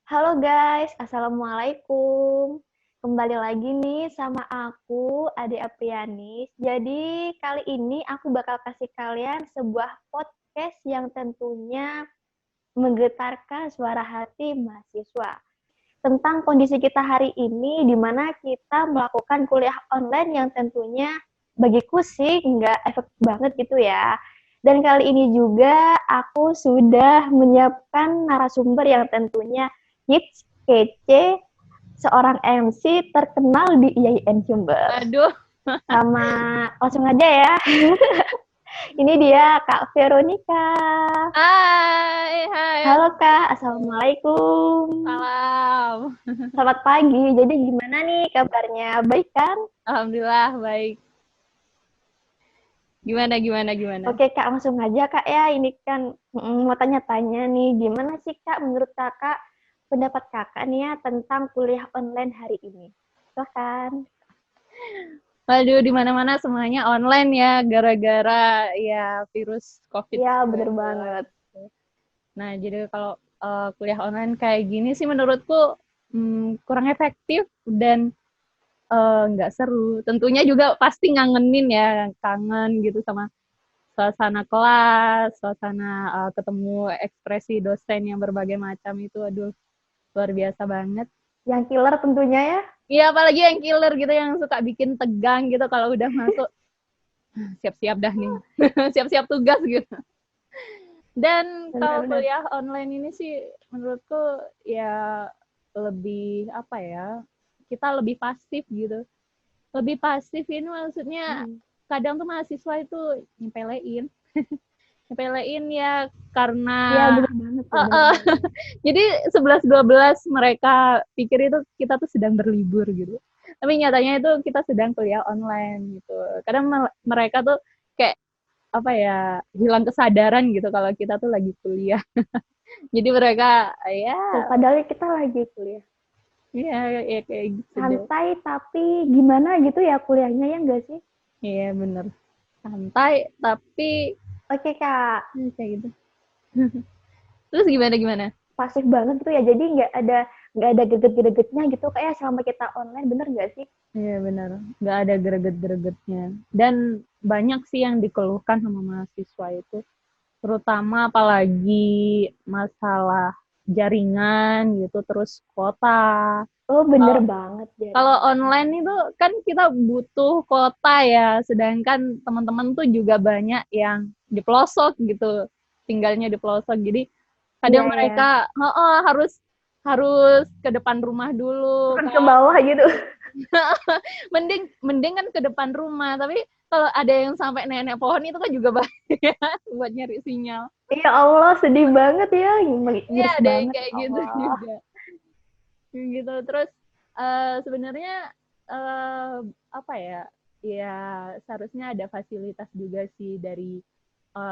Halo guys, Assalamualaikum. Kembali lagi nih sama aku, Ade Aprianis. Jadi kali ini aku bakal kasih kalian sebuah podcast yang tentunya menggetarkan suara hati mahasiswa. Tentang kondisi kita hari ini, di mana kita melakukan kuliah online yang tentunya bagiku sih nggak efektif banget gitu ya. Dan kali ini juga aku sudah menyiapkan narasumber yang tentunya hits, kece, seorang MC terkenal di IAIN Jember. Aduh, Sama langsung aja ya. Ini dia Kak Veronica. hai, Halo halo, Kak, Assalamualaikum. salam. Selamat pagi. Jadi gimana nih kabarnya? Baik kan? Alhamdulillah baik. Gimana? Oke Kak, langsung aja Kak ya. Ini kan mau tanya-tanya nih. Gimana sih Kak menurut Kakak, pendapat Kakak nih ya tentang kuliah online hari ini? Silahkan. Waduh, di mana-mana semuanya online ya, gara-gara ya virus Ya, bener COVID-19. banget. Nah, jadi kalau kuliah online kayak gini sih menurutku kurang efektif dan nggak seru. Tentunya juga pasti ngangenin ya, kangen gitu sama suasana kelas, suasana ketemu ekspresi dosen yang berbagai macam itu, aduh, luar biasa banget. Yang killer tentunya ya. Iya, apalagi yang killer gitu, yang suka bikin tegang gitu kalau udah masuk, siap-siap dah nih, siap-siap tugas gitu. Dan kalau Benar-benar. kuliah online ini sih menurutku ya lebih apa ya, kita lebih pasif gitu. Lebih pasif ini maksudnya kadang tuh mahasiswa itu nyepelein. Nyepelein ya Iya, karena bener banget tuh, uh, bener uh, banget. jadi 11-12 mereka pikir itu kita tuh sedang berlibur gitu. Tapi nyatanya itu kita sedang kuliah online gitu. Kadang mereka tuh kayak apa ya, hilang kesadaran gitu kalau kita tuh lagi kuliah. Jadi mereka ya Tuh, padahal kita lagi kuliah. ya kayak gitu deh. Santai tapi gimana gitu ya kuliahnya ya enggak sih? Iya bener. Santai tapi Oke Kak, kayak gitu. Terus gimana? pasif banget gitu ya. Jadi nggak ada greget-gregetnya gitu kayak selama kita online, bener nggak sih? Iya benar, nggak ada greget-gregetnya. Dan banyak sih yang dikeluhkan sama mahasiswa itu, terutama apalagi masalah jaringan gitu, terus kuota. Oh, bener Kalau banget kalau jaringan. online itu kan kita butuh kuota ya, sedangkan teman-teman tuh juga banyak yang di pelosok gitu, tinggalnya di pelosok. Jadi Iya kadang ya. mereka harus harus ke depan rumah dulu Turun ke kan. bawah gitu. mending mending kan ke depan rumah, tapi kalau ada yang sampai nenek pohon itu kan juga bahaya buat nyari sinyal. Ya Allah, sedih banget ya. Iya, Miris ada yang banget ya kayak gitu Allah. juga gitu. Terus sebenarnya uh, apa ya, ya seharusnya ada fasilitas juga sih dari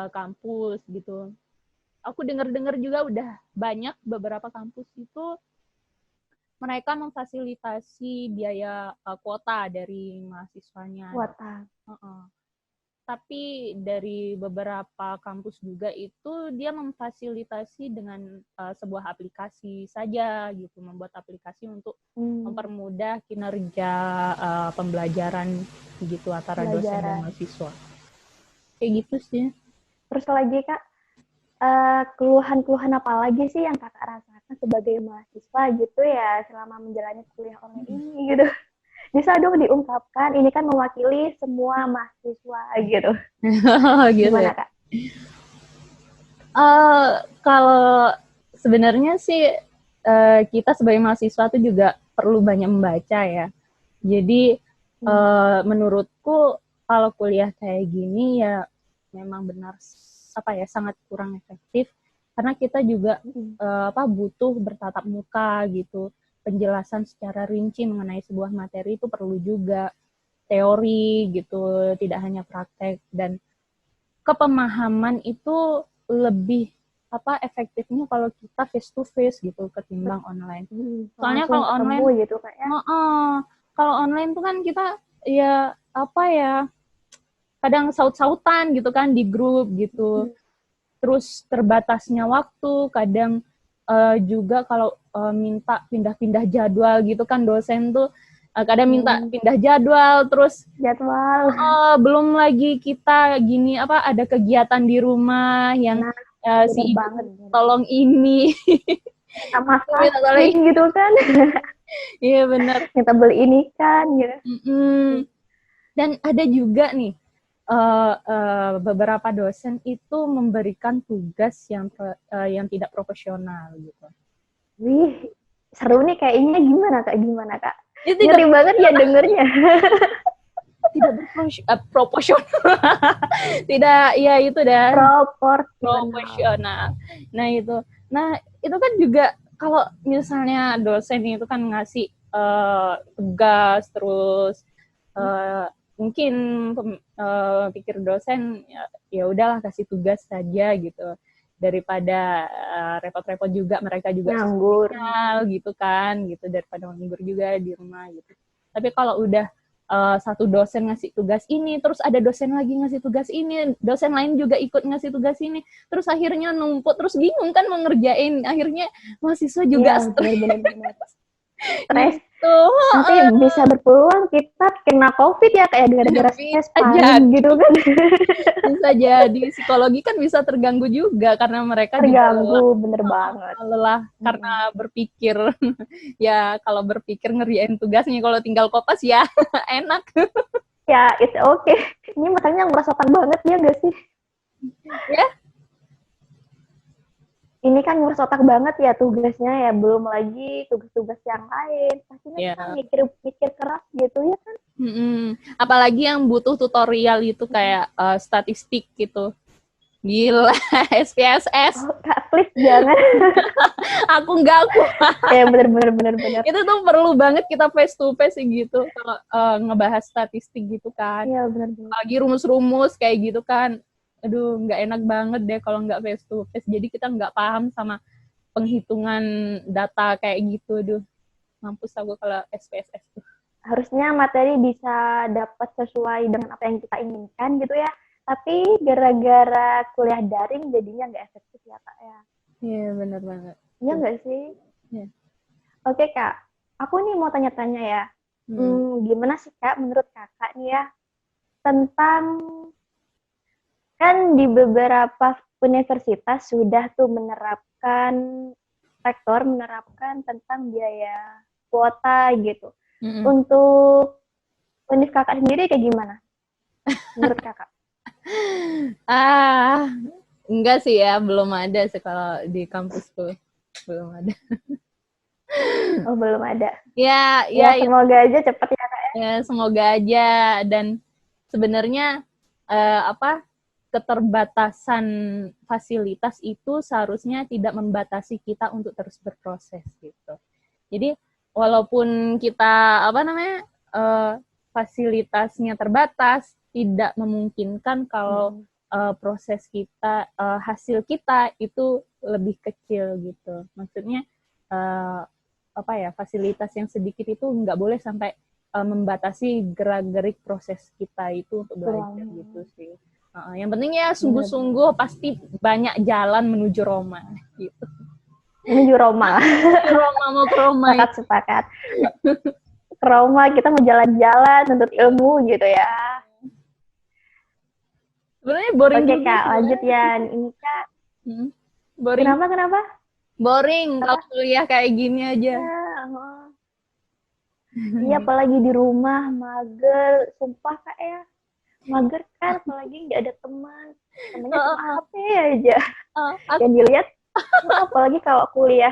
kampus gitu. Aku dengar-dengar juga udah banyak beberapa kampus itu mereka memfasilitasi biaya kuota dari mahasiswanya. Kuota. Uh-uh. Tapi dari beberapa kampus juga itu dia memfasilitasi dengan sebuah aplikasi saja gitu, membuat aplikasi untuk mempermudah kinerja pembelajaran gitu antara dosen dan Pelajaran. mahasiswa. Kayak gitu sih. Terus lagi Kak, keluhan-keluhan apa lagi sih yang Kakak rasakan sebagai mahasiswa gitu ya selama menjalani kuliah online ini gitu? Bisa dong diungkapkan, ini kan mewakili semua mahasiswa gitu. Gitu ya. Gimana Kak? Kalau sebenarnya sih kita sebagai mahasiswa tuh juga perlu banyak membaca ya. Jadi menurutku kalau kuliah kayak gini ya memang benar apa ya, sangat kurang efektif karena kita juga butuh bertatap muka gitu. Penjelasan secara rinci mengenai sebuah materi itu perlu juga, teori gitu, tidak hanya praktek. Dan kepemahaman itu lebih efektifnya kalau kita face to face gitu ketimbang online. Soalnya Langsung kalau ketemu online, gitu Kak ya? kalau online tuh kan kita ya kadang saut-sautan gitu kan di grup gitu. Terus terbatasnya waktu, kadang juga kalau minta pindah-pindah jadwal gitu kan, dosen tuh kadang minta pindah jadwal, terus Jadwal. belum lagi kita gini ada kegiatan di rumah yang si ibu banget. tolong ini Sama minta tolong vaksin gitu kan. iya benar, Minta beli ini kan gitu. Dan ada juga nih beberapa dosen itu memberikan tugas yang tidak profesional gitu. Wih, seru nih kayaknya. Gimana kak? Itu Ngeri banget ya dengernya. tidak proporsional. Tidak, ya itu dah. Proporsional. Nah itu kan juga kalau misalnya dosen itu kan ngasih tugas terus mungkin pikir dosen ya udahlah kasih tugas saja gitu, daripada repot-repot juga, mereka juga nganggur gitu kan, gitu, daripada nganggur juga di rumah gitu. Tapi kalau udah satu dosen ngasih tugas ini, terus ada dosen lagi ngasih tugas ini, dosen lain juga ikut ngasih tugas ini, terus akhirnya numpuk, terus bingung kan mau ngerjain, akhirnya mahasiswa juga stres. Stres nanti bisa berpeluang kita kena COVID ya, kayak gara-gara stres panik gitu kan. Bisa jadi, psikologi kan bisa terganggu juga karena mereka terganggu, bener banget, lelah karena berpikir. Ya kalau berpikir ngerjain tugasnya, kalau tinggal kopas ya enak. Ya it's okay. Ini makanya ngerosokan banget ya gak sih? Ya. Ini kan ngurus otak banget ya tugasnya ya, belum lagi tugas-tugas yang lain. Pastinya kan mikir keras gitu ya kan. Apalagi yang butuh tutorial itu kayak statistik gitu. Gila, SPSS. Oh, Kak, please jangan. aku enggak. Ya bener. Itu tuh perlu banget kita face to face gitu kalau ngebahas statistik gitu kan. Iya bener. Lagi rumus-rumus kayak gitu kan. Aduh, nggak enak banget deh kalau nggak face to face. Jadi kita nggak paham sama penghitungan data kayak gitu. Aduh, mampus aku kalau SPSS tuh. Harusnya materi bisa dapat sesuai dengan apa yang kita inginkan gitu ya. Tapi gara-gara kuliah daring jadinya nggak efektif ya Kak ya. Iya, benar banget. Iya nggak sih? Iya. Oke Kak, aku nih mau tanya-tanya ya. Gimana sih Kak menurut Kakak nih ya tentang, kan di beberapa universitas sudah tuh rektor menerapkan tentang biaya kuota gitu. Untuk univ Kakak sendiri kayak gimana? Menurut Kakak? Enggak sih ya, belum ada sih kalau di kampusku. Belum ada. Oh, belum ada. Ya, semoga aja cepat ya Kak ya. Ya, semoga aja. Dan sebenarnya keterbatasan fasilitas itu seharusnya tidak membatasi kita untuk terus berproses gitu. Jadi walaupun kita fasilitasnya terbatas, tidak memungkinkan kalau proses kita, hasil kita itu lebih kecil gitu. Maksudnya fasilitas yang sedikit itu nggak boleh sampai membatasi gerak-gerik proses kita itu untuk belajar gitu sih. Yang penting ya sungguh-sungguh, pasti banyak jalan menuju Roma gitu. Menuju Roma. Mau ke Roma. Sepakat. Ke Roma kita mau jalan-jalan untuk ilmu gitu ya. Sebenarnya boring. Oke Kak, lanjut ya. Ini Kak. Boring. Kenapa? Boring kalau kuliah kayak gini aja. Iya, apalagi di rumah, mager. Sumpah Kak ya. Mager kan, apalagi nggak ada teman. Temennya cuma HP aja. Yang dilihat, apalagi kalau kuliah.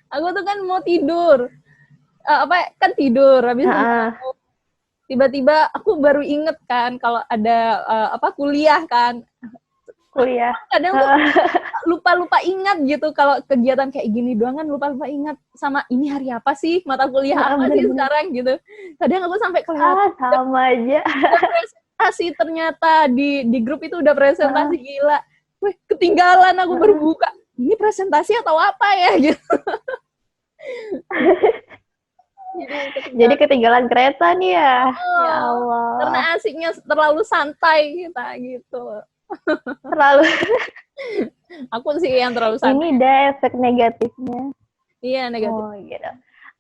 Aku tuh kan mau tidur. Tidur. Habis itu tiba-tiba aku baru inget kan kalau ada kuliah kan. Kuliah. Kadang tuh lupa ingat gitu kalau kegiatan kayak gini doang kan, lupa ingat sama ini hari apa sih, mata kuliah apa sih sekarang gitu. Kadang aku sampai kelihatan sama aja. Presentasi ternyata di grup itu udah presentasi gila. Wih, ketinggalan, aku baru buka. Ini presentasi atau apa ya gitu. Jadi ketinggalan kereta nih ya. Ya Allah. Karena asiknya terlalu santai kita gitu. Terlalu. Aku sih yang terlalu santai. Ini deh efek negatifnya. Iya, negatif. Oh gitu.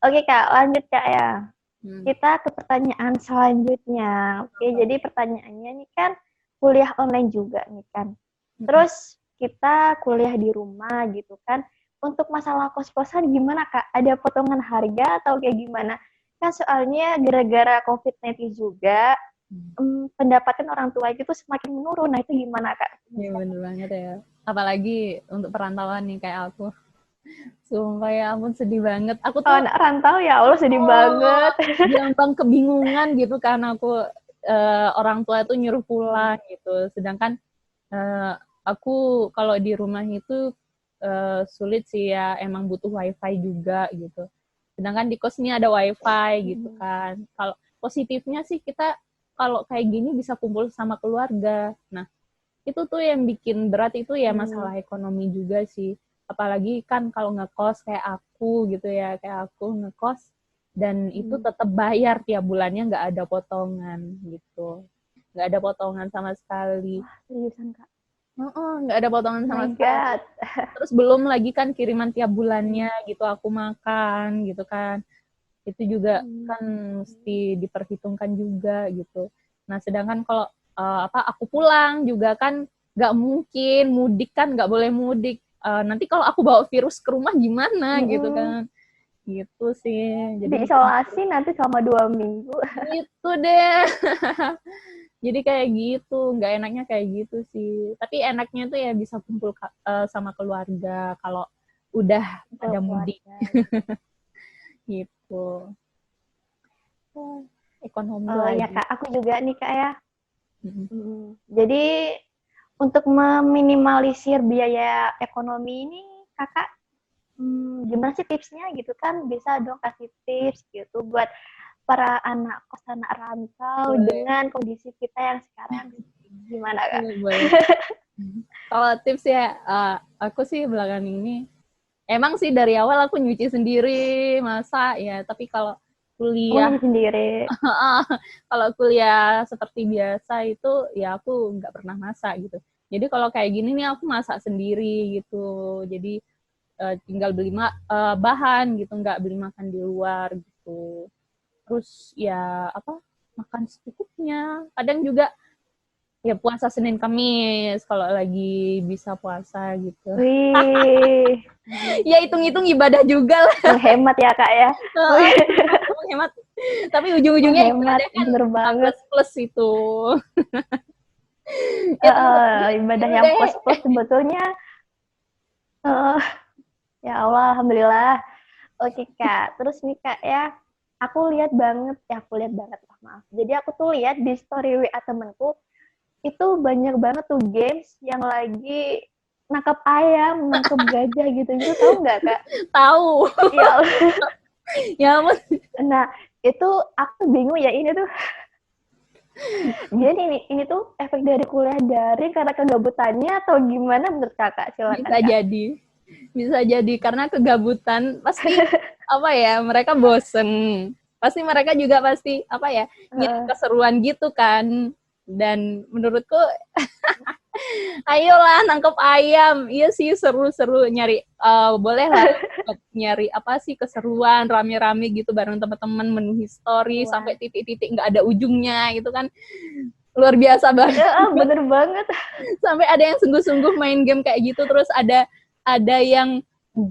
Oke Kak, lanjut Kak ya. Hmm. Kita ke pertanyaan selanjutnya. Oke, jadi pertanyaannya nih kan kuliah online juga nih kan. Terus kita kuliah di rumah gitu kan. Untuk masalah kos-kosan gimana Kak? Ada potongan harga atau kayak gimana? Kan soalnya gara-gara COVID-19 juga pendapatan orang tua itu semakin menurun. Nah itu gimana Kak? Iya bener banget ya. Apalagi untuk perantauan nih kayak aku. Sumpah ya ampun sedih banget. Aku Oh, tuh anak rantau ya Allah sedih banget. gampang kebingungan gitu kan aku orang tua itu nyuruh pulang gitu. Sedangkan uh, aku kalau di rumah itu sulit sih ya, emang butuh wifi juga gitu. Sedangkan di kos ini ada wifi gitu kan. Kalau positifnya sih kita kalau kayak gini bisa kumpul sama keluarga. Nah, itu tuh yang bikin berat itu ya masalah ekonomi juga sih. Apalagi kan kalau ngekos kayak aku gitu ya, kayak aku ngekos dan itu tetap bayar tiap bulannya, nggak ada potongan gitu. Nggak ada potongan sama sekali. Wah, seriusan Kak. Nggak ada potongan Oh sama my sekali. God. Terus belum lagi kan kiriman tiap bulannya gitu aku makan gitu kan. Itu juga kan mesti diperhitungkan juga gitu. Nah, sedangkan kalau aku pulang juga kan nggak mungkin mudik kan, nggak boleh mudik. Nanti kalau aku bawa virus ke rumah gimana gitu kan. Gitu sih. Jadi Diisolasi nanti selama 2 minggu. gitu deh. Jadi kayak gitu, nggak enaknya kayak gitu sih. Tapi enaknya tuh ya bisa kumpul sama keluarga kalau udah ada mudik gitu. Ekonomi Oh ya lagi. Kak, aku juga nih Kak ya. Mm-mm. Jadi untuk meminimalisir biaya ekonomi ini Kakak gimana sih tipsnya gitu kan? Bisa dong kasih tips gitu buat para anak kos anak rantau Boleh, dengan kondisi kita yang sekarang. Gimana Kak? boleh. Kalau tips ya, aku sih belakangan ini, emang sih dari awal aku nyuci sendiri, masak ya. Tapi kalau Oh kuliah, nyari sendiri. kalau kuliah seperti biasa itu ya aku nggak pernah masak gitu. Jadi kalau kayak gini nih aku masak sendiri gitu. Jadi tinggal beli bahan gitu, nggak beli makan di luar gitu. Terus ya apa makan secukupnya. Kadang juga ya puasa Senin Kamis kalau lagi bisa puasa gitu. Wih, Ya hitung-hitung ibadah juga lah. menghemat ya Kak ya. Hemat. Tapi ujung-ujungnya Menghemat, ibadah kan bener banget. plus itu. Ya Ibadah dulu yang deh. plus-plus sebetulnya. Uh, ya Allah, Alhamdulillah. Oke Kak, terus nih Kak ya, aku lihat banget, maaf. Jadi aku tuh lihat di story WA temenku, itu banyak banget tuh games yang lagi nangkep ayam, nangkep gajah gitu-gitu, tahu nggak Kak? Tahu. Ya, Ya ampun. nah itu aku bingung ya ini tuh. Jadi ini tuh efek dari kuliah daring karena kegabutannya atau gimana menurut Kakak? Silakan Bisa Kak. jadi. Bisa jadi karena kegabutan pasti apa ya, mereka bosen. Pasti mereka juga pasti apa ya, nyari keseruan gitu kan. Dan menurutku ayolah nangkep ayam. Iya sih seru-seru nyari boleh lah nyari apa sih keseruan rame-rame gitu bareng teman-teman menuhi story sampai titik-titik nggak ada ujungnya gitu kan. Luar biasa banget. Bener banget. Sampai ada yang sungguh-sungguh main game kayak gitu, terus ada yang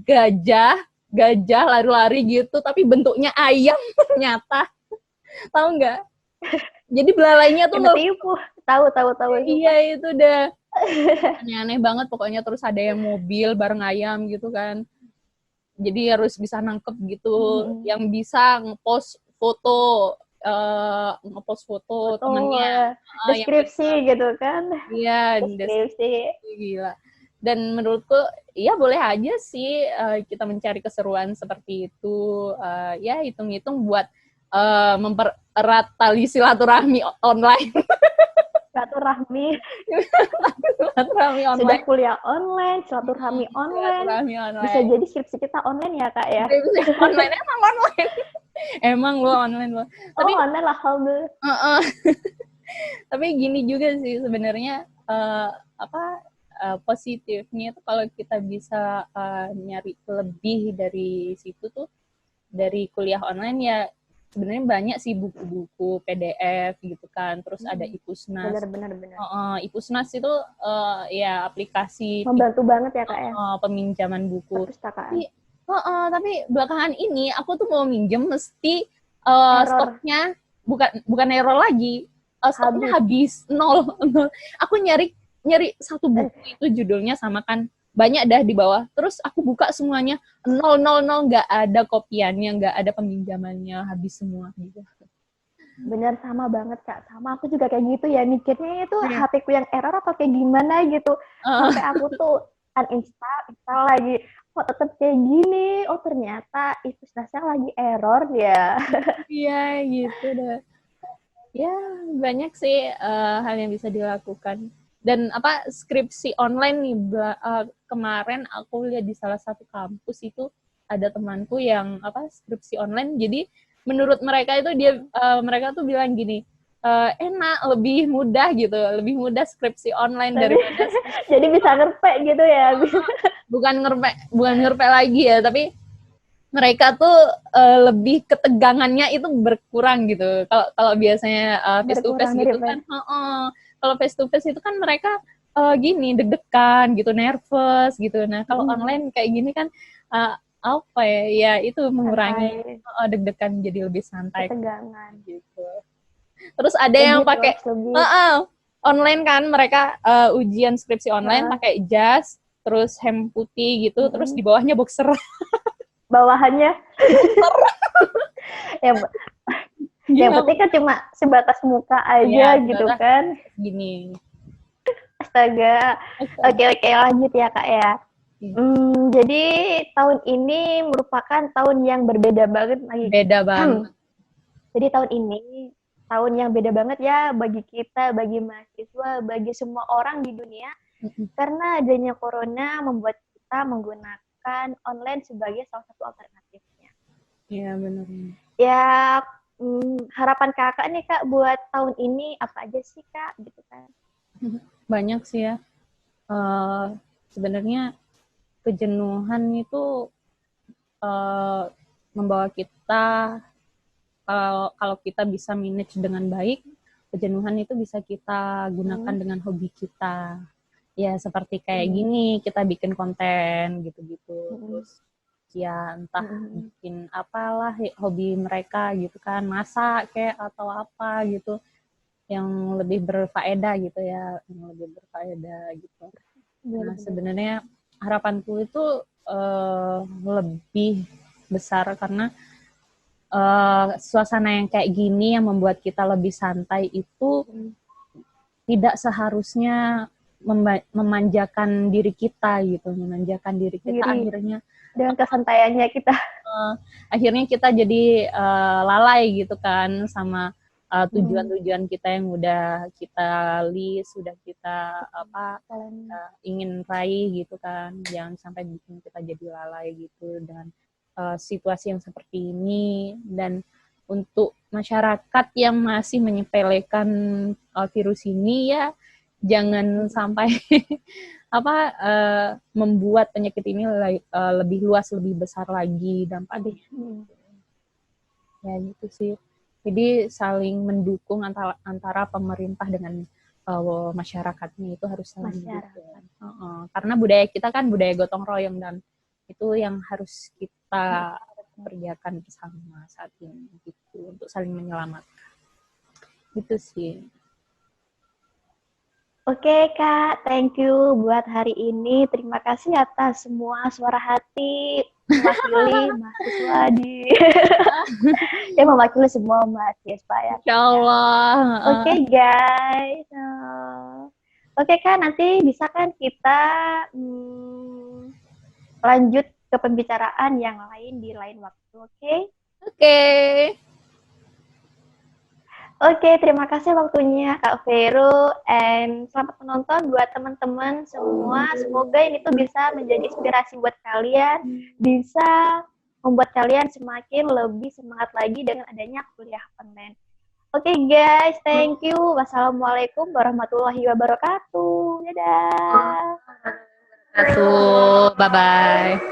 gajah lari-lari gitu tapi bentuknya ayam ternyata. Tahu nggak? Jadi belalainya tuh Kena tipu. Tahu. iya itu udah aneh-aneh banget pokoknya. Terus ada yang mobil bareng ayam gitu kan, jadi harus bisa nangkep gitu. Yang bisa ngepost foto temennya Deskripsi yang gitu kan. iya Deskripsi. gila. Dan menurutku ya boleh aja sih kita mencari keseruan seperti itu. Ya hitung-hitung buat mempererat tali silaturahmi online. Silaturahmi. Silaturahmi Sudah online. kuliah online, silaturahmi online. Silaturahmi Bisa online. jadi skripsi kita online ya Kak ya. Online emang online. Emang lo online lo. Tapi online lah, alhamdulillah. tapi gini juga sih sebenarnya apa positifnya itu kalau kita bisa nyari lebih dari situ tuh, dari kuliah online ya sebenarnya banyak sih buku-buku PDF gitu kan, terus ada Ipusnas. Benar. Ipusnas itu ya aplikasi Membantu banget ya Kak ya, peminjaman buku. perpustakaan. Tapi belakangan ini aku tuh mau minjem mesti Error. stoknya bukan error lagi, stoknya habis nol. Aku nyari satu buku itu judulnya sama kan, banyak dah di bawah, terus aku buka semuanya 000, nggak ada kopiannya, nggak ada peminjamannya, habis semua gitu. Bener, sama banget Kak, sama aku juga kayak gitu ya, mikirnya itu HP ku yang error atau kayak gimana gitu, sampai aku tuh install lagi, kok tetap kayak gini, oh ternyata Ipusnasnya lagi error ya. Iya gitu deh. Ya banyak sih hal yang bisa dilakukan. Dan skripsi online nih, kemarin aku lihat di salah satu kampus itu ada temanku yang skripsi online. Jadi menurut mereka itu mereka tuh bilang gini, enak, lebih mudah gitu, lebih mudah skripsi online daripada jadi bisa ngerpek gitu ya. bukan ngerpek lagi ya, tapi mereka tuh lebih ketegangannya itu berkurang gitu. Kalau biasanya face to face gitu kan, kalau face to face itu kan mereka gini deg-degan gitu, nervous gitu. Nah kalau online kayak gini kan ya itu mengurangi deg-degan, jadi lebih santai. Ketegangan gitu. Terus ada lebih yang pakai online kan, mereka ujian skripsi online pakai jas, terus hem putih gitu, terus di bawahnya boxer. Bawahannya yang penting kan cuma sebatas muka aja ya, gitu kan. Gini. Astaga. Oke, lanjut ya Kak ya. Jadi tahun ini merupakan tahun yang berbeda banget lagi. Beda banget. Jadi tahun ini tahun yang beda banget ya bagi kita, bagi mahasiswa, bagi semua orang di dunia. Karena adanya corona membuat kita menggunakan online sebagai salah satu alternatifnya. Iya, benar. Ya, harapan Kakak nih Kak buat tahun ini apa aja sih Kak gitu kan? Banyak sih ya. Sebenarnya kejenuhan itu membawa kita, kalau kita bisa manage dengan baik, kejenuhan itu bisa kita gunakan dengan hobi kita. Ya seperti kayak gini, kita bikin konten gitu-gitu. Terus ya entah bikin apalah hobi mereka gitu kan, masak kayak atau apa gitu yang lebih berfaedah gitu ya, yang lebih berfaedah gitu. Nah sebenarnya harapanku itu lebih besar karena suasana yang kayak gini yang membuat kita lebih santai itu tidak seharusnya memanjakan diri kita gitu, akhirnya dengan kesantaiannya kita. Akhirnya kita jadi lalai gitu kan sama tujuan-tujuan kita yang udah kita list, sudah kita ingin raih gitu kan. Jangan sampai bikin kita jadi lalai gitu dengan situasi yang seperti ini. Dan untuk masyarakat yang masih menyepelekan virus ini ya jangan sampai membuat penyakit ini lebih luas, lebih besar lagi dampaknya. Ya gitu sih. Jadi saling mendukung antara pemerintah dengan masyarakatnya itu harus saling mendukung. Karena budaya kita kan budaya gotong royong, dan itu yang harus kita kerjakan bersama saat ini gitu, untuk saling menyelamatkan. Gitu sih. Oke Kak, thank you buat hari ini. Terima kasih atas semua suara hati mewakili mahasiswa mewakili semua mahasiswa ya. Insyaallah. Oke guys. Oke Kak, nanti bisa kan kita lanjut ke pembicaraan yang lain di lain waktu, oke? Oke, terima kasih waktunya Kak Vero, and selamat menonton buat teman-teman semua. Semoga ini tuh bisa menjadi inspirasi buat kalian, bisa membuat kalian semakin lebih semangat lagi dengan adanya kuliah online. Oke guys, thank you. Wassalamualaikum warahmatullahi wabarakatuh. Dadah. Bye bye.